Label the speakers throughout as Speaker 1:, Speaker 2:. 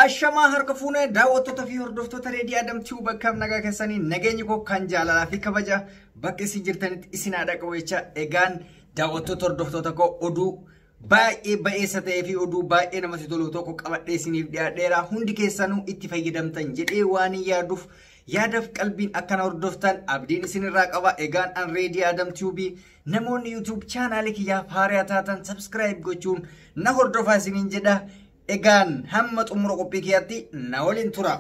Speaker 1: Ashamaa harka fuunee daawwattoota fi hordoftoota reedii Adamtuu bakka nagaa keessanii nageenyi koo kan jaalalaa fi kabaja bakka isin jirtanitti isin haadha qabeecha egaan daawwattoota hordoftoota koo oduu baay'ee ba'eessa ta'ee fi oduu baay'ee namatti tolu tokko qabadhee isiniif dhiyaadheera hundi keessanuu itti fayyadamtan jedhee waan yaaduuf yaadaaf qalbiin akkana hordoftan abdiin isinirraa qaba egaan an reedii Adamtuu namoonni YouTube chaanaalii kiyyaaf haaraa taatan subscribe gochuun na hordofaa isiniin jedha. Egaan hamma xumura qophii kiyyaatti na waliin tura.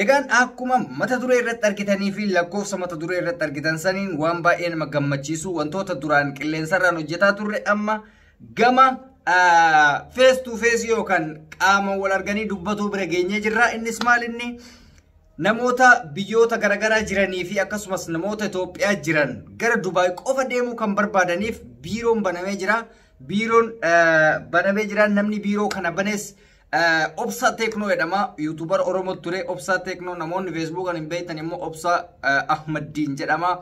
Speaker 1: Egaan akkuma mata duree irratti argitanii fi lakkoofsa mata duree irratti argitan saniin waan baay'ee nama gammachiisu wantoota duraan qilleensarraan hojjetaa turre amma gama face to face yookaan qaama wal arganii dubbatuu bira geenyee jirra. Innis maal inni namoota biyyoota garaagaraa jiranii fi akkasumas namoota Itoophiyaa jiran gara Dubaay qofa deemuu kan barbaadaniif biiroon banamee jira. Biiroon banamee jiran namni biiroo kana banes Obsa Teknoo jedhama. YouTuber Oromoo ture Obsa Teknoo namoonni Facebook hin beektan immoo Obsa Ahmaddiin jedhama.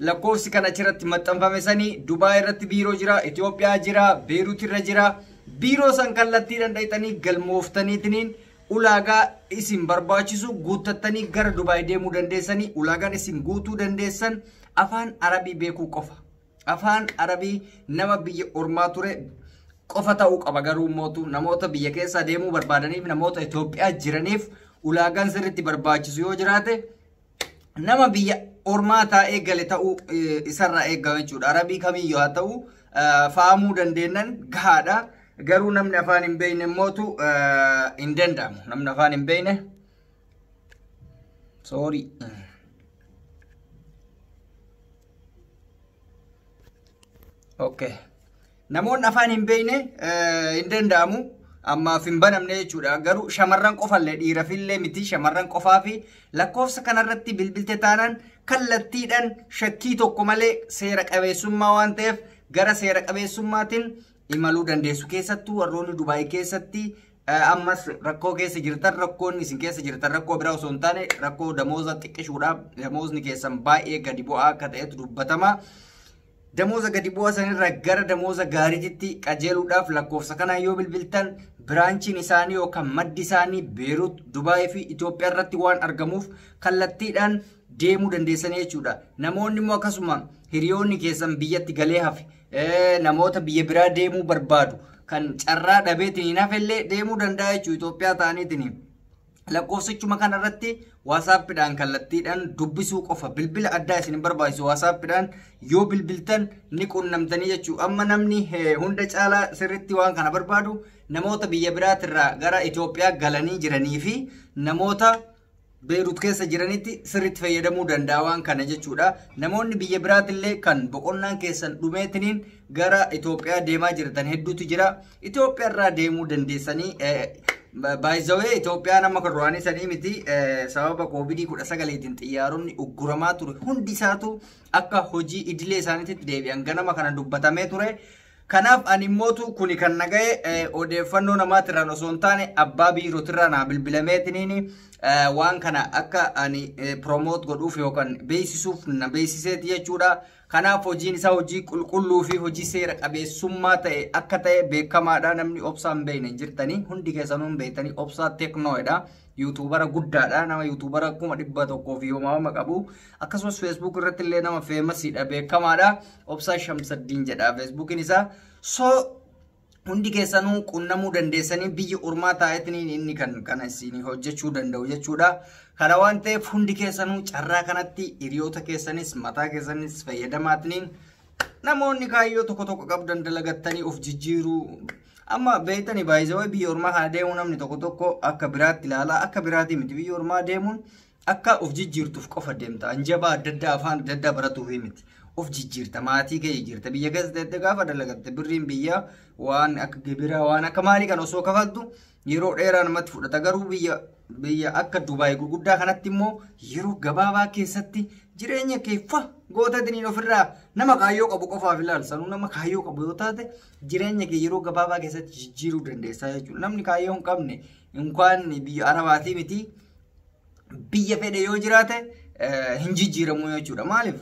Speaker 1: Lakkoofsi kana achirratti maxxanfame sanii Dubaay irratti biiroo jira, Itoophiyaa jira, Beirut irra jira. Biiroo san kallattii danda'itanii galmooftaniitiin ulaagaa isin barbaachisu guuttattanii gara Dubaay deemuu dandeessanii ulaagaan isin guutuu dandeessan afaan Arabii beekuu qofa. Afaan Arabii nama biyya ormaa ture qofa ta'uu qaba garuu mootu namoota biyya keessa deemuu barbaadaniif namoota Itoophiyaa jiraniif ulaagaan sirriitti barbaachisu yoo jiraate nama biyya ormaa taa'ee gale ta'uu isarraa eegama jechuudha. Arabii kamiyyuu haa ta'u fahamuu dandeenyan gahaadha. Garuu namni afaan hin beekne mootu hin danda'amu. Namni afaan hin beekne sorry. Okay. Namoonni afaan hin beekne hin danda'amu ammaaf hin banamne jechuudha. Garuu shamarran qofallee dhiirafillee miti shamarran qofaa fi lakkoofsa kanarratti bilbilte taanaan kallattiidhaan shakkii tokko malee seera qabeessummaa waan ta'eef gara seera qabeessummaatiin imaluu dandeessu. Keessattuu warroonni Dubaay keessatti ammas rakkoo keessa jirtan rakkoon isin keessa jirtan rakkoo biraa osoo hin taane rakkoo damooza xiqqishuudhaaf damoozni keessan baay'ee gadi bu'aa akka ta'etu dubbatama. Damooza gadi bu'aa sanirraa gara damooza gaariitti qajeeluudhaaf lakkoofsa kanaan yoo bilbiltan biraanchiin isaanii yookaan maddi isaanii Beirut, Dubaay fi Itoophiyaa irratti waan argamuuf kallattiidhaan deemuu dandeessanii jechuudha. Namoonni immoo akkasuma hiriyoonni keessan biyyatti galee hafe namoota biyya biraa deemuu barbaadu kan carraa dhabeetiin hin hafellee deemuu danda'a jechuudha Itoophiyaa ta'aniitiin. Lakkoofsichuma kanarratti WhatsAppidhaan kallattiidhaan dubbisuu qofa bilbila addaa isin barbaachisu WhatsAppidhaan yoo bilbiltan ni qunnamtanii jechuudha. Amma namni hunda caalaa sirriitti waan kana barbaadu namoota biyya biraatirraa gara Itoophiyaa galanii jiranii fi namoota Beirut keessa jiranitti sirriitti fayyadamuu danda'a waan kana jechuudha. Namoonni biyya biraatillee kan boqonnaan keessan dhumeetiniin gara Itoophiyaa deemaa jirtan hedduutu jira. Itoophiyaarraa deemuu dandeessanii By the way, Itoophiyaa nama korraanii sanii miti sababa COVID-19tiin xiyyaaronni ugguramaa ture hundi isaatu akka hojii idilee isaaniitti deebi'an ganama kana dubbatamee ture. Kanaaf ani mootu kuni kan naga'e odeeffannoo namaatirraan osoo hin taane abbaa biirootirraa naa bilbilameetiniin waan kana akka ani promote godhuuf yookaan beeksisuuf na beeksiseeti jechuudha. Kanaaf hojiin isaa hojii qulqulluu fi hojii seera qabeessummaa ta'e akka ta'e beekamaadha. Namni Obsaan beekne jirtanii hundi keessanuu hin beektanii Obsaa Teknoodha. YouTubera guddaadha. Nama YouTubera 100 fi yoomama qabu. Akkasumas Facebook irratti illee nama famousidha beekamaadha. Obsaa Shamsaddiin jedha Facebookin isaa. So hundi keessanuu qunnamuu dandeessanii biyya ormaa taa'eetiin inni kana isin hojjechuu danda'u jechuudha. Kana waan ta'eef hundi keessanuu carraa kanatti hiriyoota keessanis mataa keessanis fayyadamaatiin namoonni kaayyoo tokko tokko qabdan dalagattanii of jijjiiruu amma beektanii baay'ee biyya ormaa kana deemuu namni tokko tokko akka biraatti ilaalaa akka biraatti miti biyya ormaa deemuun akka of jijjiirtuuf qofa deemta anjabaa adda addaa afaan adda addaa baratuuf miti. Of jijjiirta maatii kee jirta biyya keessa ta'e gaafa dalagatte birriin biyya waan akka gibiraa waan akka maalii kan osoo kafaltu yeroo dheeraa namatti fudhata garuu biyya akka Dubaay gurguddaa kanatti immoo yeroo gabaabaa keessatti jireenya kee gootatiniin ofirraa nama kaayyoo qabu qofaaf ilaalsanuu nama kaayyoo qabu yoo taate jireenya kee yeroo gabaabaa keessatti jijjiiruu dandeessaa jechuudha. Namni kaayyoo hin qabne inkaan biyya Arabaatii miti biyya fedhe yoo jiraate hin jijjiiramu jechuudha. Maaliif?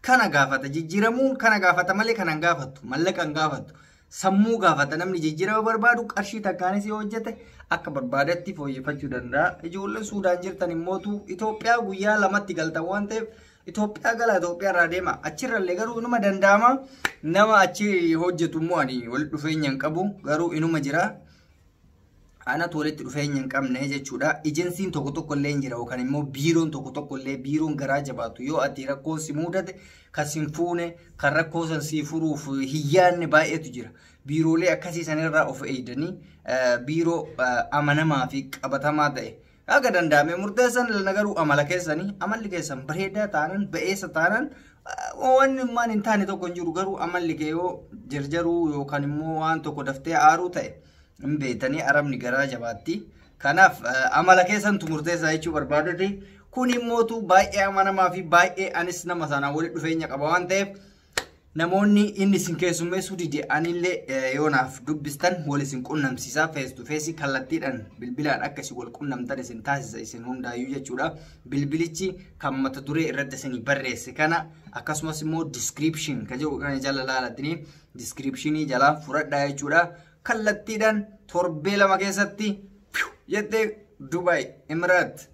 Speaker 1: Kana gaafata jijjiiramuun kana gaafata malee kana hin gaafatu mallaqa hin gaafatu sammuu gaafata namni jijjiirama barbaadu qarshii takkaanis yoo hojjete akka barbaadetti fooyyeffachuu danda'a. Ijoolleen Suudaan jirtan immootu Itoophiyaa guyyaa lamatti galtan waan ta'eef Itoophiyaa gala Itoophiyaa irraa deema. Achirrallee garuu inuma danda'ama. Nama achi hojjetu immoo ani wal dhufeenya hin qabu garuu inuma jira. Anatu walitti dhufeenya hin qabne jechuudha. Ejensiin tokko tokko illee jira yookaan immoo biiroon tokko tokko illee biiroon garaa jabaatu yoo ati rakkoo si mudate kan si fuune kan rakkoo san si furuuf hiyyaanne baay'eetu jira. Biiroolee akkasii sanirraa of eegdanii biiroo amanamaa fi qabatamaa ta'e akka danda'ame murteessan garuu amala keessanii amalli keessan bareedaa taanan ba'eessa taanan wanni maan hin taane tokko hin jiru garuu amalli kee yoo jarjaruu yookaan immoo waan tokko daftee aaruu ta'e hin beetanii arabni garaa jabaatti. Kanaaf amala keessantu murteessaa jechuu barbaadate kun immootu baay'ee amanamaa fi baay'ee anis nama sanaan walitti dhufeenya qaba waan ta'eef namoonni inni isin keessummeessuu dide anillee yoonaaf dubbistan wal isin qunnamsiisaa face to face kallattiidhaan bilbilaan akka isin wal qunnamtan isin taasisa isin hundaayyuu jechuudha. Bilbilichi kan mata duree irratti isin barreesse kana akkasumas immoo description kan jedhu kana jala laalatanii descriptionii jala fudhadhaa jechuudha. Kallattiidhaan torbee lama keessatti jettee Dubai, Emiraat,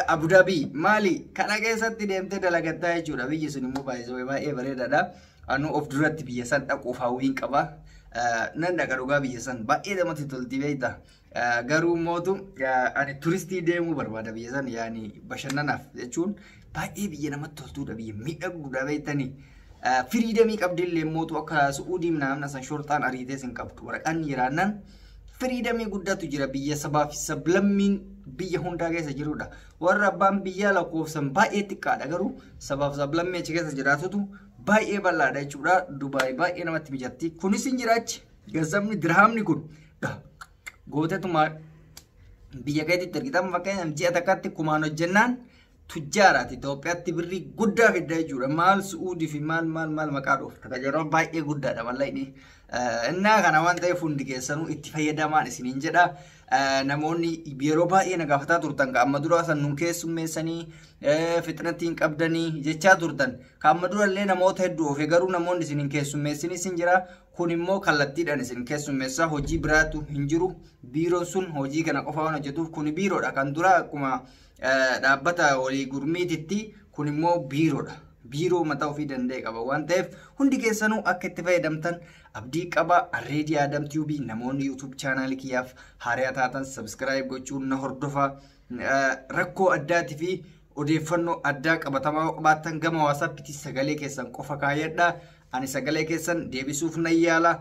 Speaker 1: Abu Dhabi, Mali kana keessatti deemtee dalagattaa jechuudha. Biyyi sun immoo baay'ee bareedaadha. Anu of duratti biyya san dhaquuf hawwiin qaba. Nan dhaqa dhugaa biyya san baay'ee namatti tolti beekta. Garuu mootu ani turistii deemuu barbaada biyya san yaani bashannanaaf jechuun baay'ee biyya namatti toltuudha biyya miidhagduudha beektanii. Firiidamii qabdillee mootu akka Suudii naamna san shortaan ariitee sin qabdu waraqaan jiraannan firiidamii guddatu jira biyya sabaa fi sablammiin biyya hundaa keessa jirudha. Warra abbaan biyya lakkoofsan baay'ee xiqqaadha garuu sabaaf sablammii achi keessa jiraatutu baay'ee bal'aadha jechuudha. Dubaay baay'ee namatti mijatti. Kunis hin jiraachi gazzabni dirhaamni kun gootetuma biyya keetitti argitan fakkeenyaaf ji'a takkatti kumaan hojjennaan tujjaaraati Itoophiyaatti birrii guddaa fidda jechuudha. Maal Suudii fi maal maqaa dhoofta. Yeroo baay'ee guddaadha mallaqni. Innaa kana waan ta'eef hundi keessanuu itti fayyadamaan isiniin jedha. Namoonni yeroo baay'ee na gaafataa turtan kan amma dura san nun keessummeessanii fixnattiin qabdanii jechaa turtan. Kan amma durallee namoota hedduu ofe garuu namoonni isiniin keessummeessanii isin jira. Kun immoo kallattiidhaan isin keessummeessaa hojii biraatu hin jiru. Biiroon sun hojii kana qofa waan hojjetuuf kun biiroodha. Kan dura akkuma dhaabbata walii gurmiititti kun immoo biiroodha. Biiroo mataa ofii danda'e qaba waan ta'eef hundi keessanuu akka itti fayyadamtan abdii qaba. Already Adam TV namoonni YouTube channel kiyyaaf haaraa taatan subscribe gochuun na hordofa. Rakkoo addaatii fi odeeffannoo addaa qabatamaa qabaattan gama WhatsAppiti sagalee keessan qofa kaayadha. Ani sagalee keessan deebisuuf nan yaala.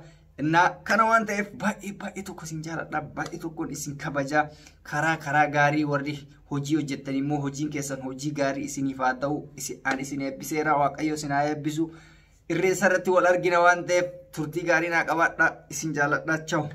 Speaker 1: Kana waan ta'eef baay'ee tokko isin jaaladha. Baay'ee tokkoon isin kabaja. Karaa gaarii warri hojii hojjettan immoo hojiin keessan hojii gaarii isiniif haa ta'u. Ani isin eebbiseera Waaqayyo isin haa eebbisu. Irreessa irratti wal argina waan ta'eef turtii gaarii naa qabaadha. Isin jaaladha. Ciao.